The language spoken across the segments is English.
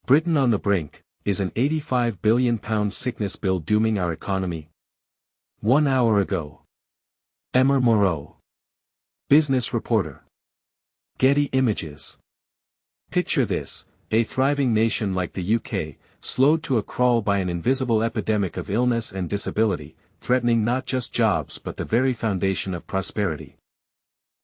Britain on the brink, is an £85 billion sickness bill dooming our economy? 1 hour ago. Emma Moreau. Business Reporter. Getty Images. Picture this, a thriving nation like the UK, slowed to a crawl by an invisible epidemic of illness and disability, threatening not just jobs but the very foundation of prosperity.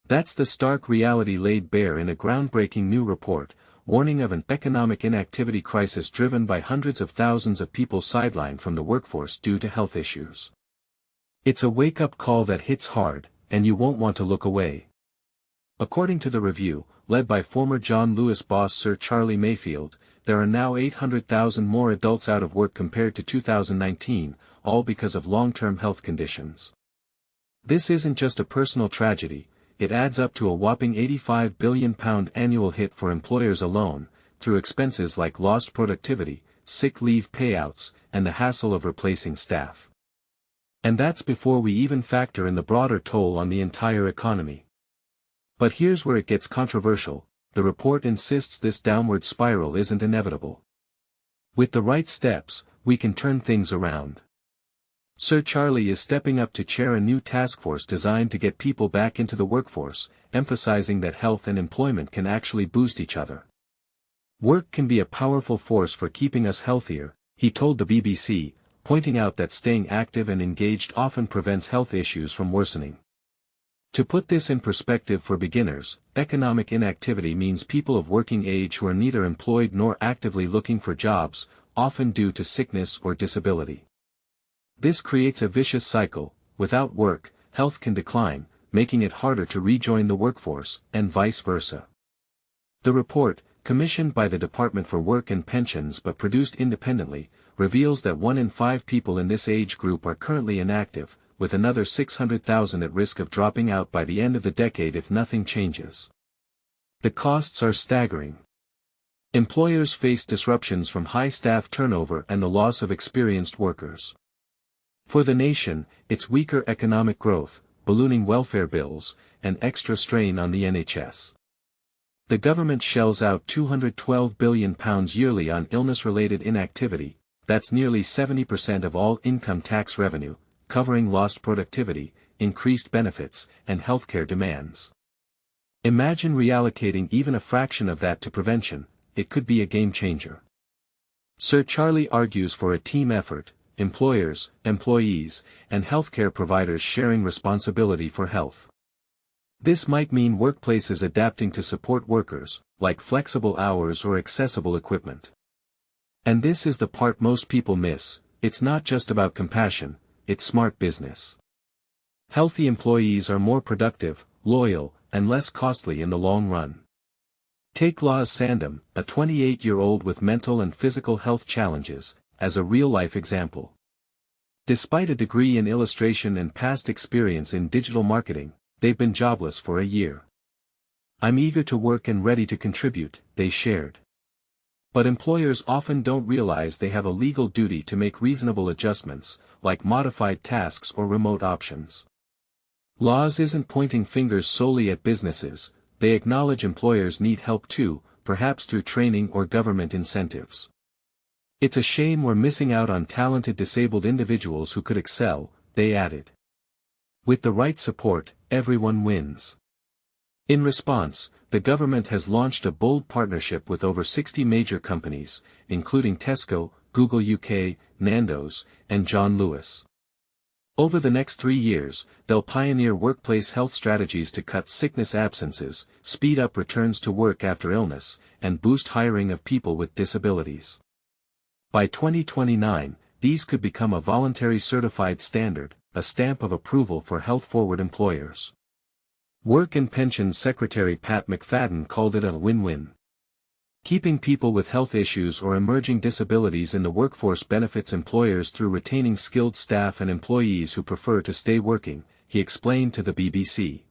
That's the stark reality laid bare in a groundbreaking new report, warning of an economic inactivity crisis driven by hundreds of thousands of people sidelined from the workforce due to health issues. It's a wake-up call that hits hard, and you won't want to look away. According to the review, led by former John Lewis boss Sir Charlie Mayfield, there are now 800,000 more adults out of work compared to 2019, all because of long-term health conditions. This isn't just a personal tragedy, it adds up to a whopping £85 billion annual hit for employers alone, through expenses like lost productivity, sick leave payouts, and the hassle of replacing staff. And that's before we even factor in the broader toll on the entire economy. But here's where it gets controversial, the report insists this downward spiral isn't inevitable. With the right steps, we can turn things around. Sir Charlie is stepping up to chair a new task force designed to get people back into the workforce, emphasizing that health and employment can actually boost each other. Work can be a powerful force for keeping us healthier, he told the BBC, pointing out that staying active and engaged often prevents health issues from worsening. To put this in perspective for beginners, economic inactivity means people of working age who are neither employed nor actively looking for jobs, often due to sickness or disability. This creates a vicious cycle: without work, health can decline, making it harder to rejoin the workforce, and vice versa. The report, commissioned by the Department for Work and Pensions but produced independently, reveals that 1 in 5 people in this age group are currently inactive, with another 600,000 at risk of dropping out by the end of the decade if nothing changes. The costs are staggering. Employers face disruptions from high staff turnover and the loss of experienced workers. For the nation, it's weaker economic growth, ballooning welfare bills, and extra strain on the NHS. The government shells out £212 billion yearly on illness-related inactivity, that's nearly 70% of all income tax revenue, covering lost productivity, increased benefits, and healthcare demands. Imagine reallocating even a fraction of that to prevention, it could be a game-changer. Sir Charlie argues for a team effort, employers, employees, and healthcare providers sharing responsibility for health. This might mean workplaces adapting to support workers, like flexible hours or accessible equipment. And this is the part most people miss: it's not just about compassion, it's smart business. Healthy employees are more productive, loyal, and less costly in the long run. Take Loz Sandom, a 28-year-old with mental and physical health challenges, as a real-life example. Despite a degree in illustration and past experience in digital marketing, they've been jobless for a year. "I'm eager to work and ready to contribute," they shared. But employers often don't realize they have a legal duty to make reasonable adjustments, like modified tasks or remote options. Loz isn't pointing fingers solely at businesses, they acknowledge employers need help too, perhaps through training or government incentives. "It's a shame we're missing out on talented disabled individuals who could excel," they added. "With the right support, everyone wins." In response, the government has launched a bold partnership with over 60 major companies, including Tesco, Google UK, Nando's, and John Lewis. Over the next 3 years, they'll pioneer workplace health strategies to cut sickness absences, speed up returns to work after illness, and boost hiring of people with disabilities. By 2029, these could become a voluntary certified standard, a stamp of approval for health-forward employers. Work and Pensions Secretary Pat McFadden called it a win-win. Keeping people with health issues or emerging disabilities in the workforce benefits employers through retaining skilled staff and employees who prefer to stay working, he explained to the BBC.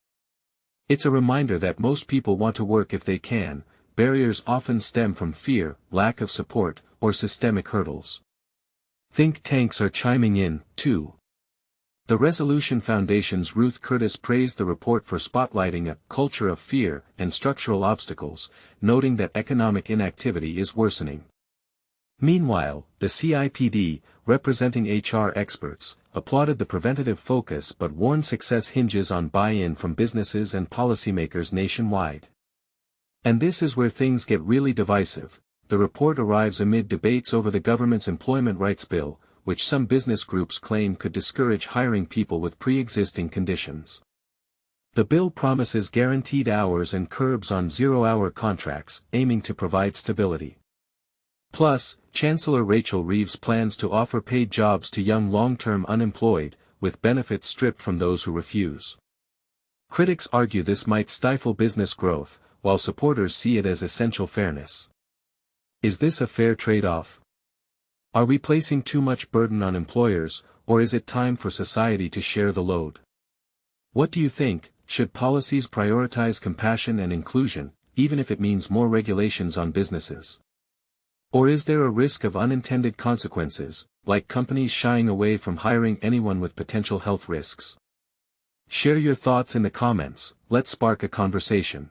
"It's a reminder that most people want to work if they can. Barriers often stem from fear, lack of support, or systemic hurdles." Think tanks are chiming in, too. The Resolution Foundation's Ruth Curtis praised the report for spotlighting a culture of fear and structural obstacles, noting that economic inactivity is worsening. Meanwhile, the CIPD, representing HR experts, applauded the preventative focus but warned success hinges on buy-in from businesses and policymakers nationwide. And this is where things get really divisive. The report arrives amid debates over the government's employment rights bill, which some business groups claim could discourage hiring people with pre-existing conditions. The bill promises guaranteed hours and curbs on zero-hour contracts, aiming to provide stability. Plus, Chancellor Rachel Reeves plans to offer paid jobs to young long-term unemployed, with benefits stripped from those who refuse. Critics argue this might stifle business growth, while supporters see it as essential fairness. Is this a fair trade-off? Are we placing too much burden on employers, or is it time for society to share the load? What do you think? Should policies prioritize compassion and inclusion, even if it means more regulations on businesses? Or is there a risk of unintended consequences, like companies shying away from hiring anyone with potential health risks? Share your thoughts in the comments. Let's spark a conversation.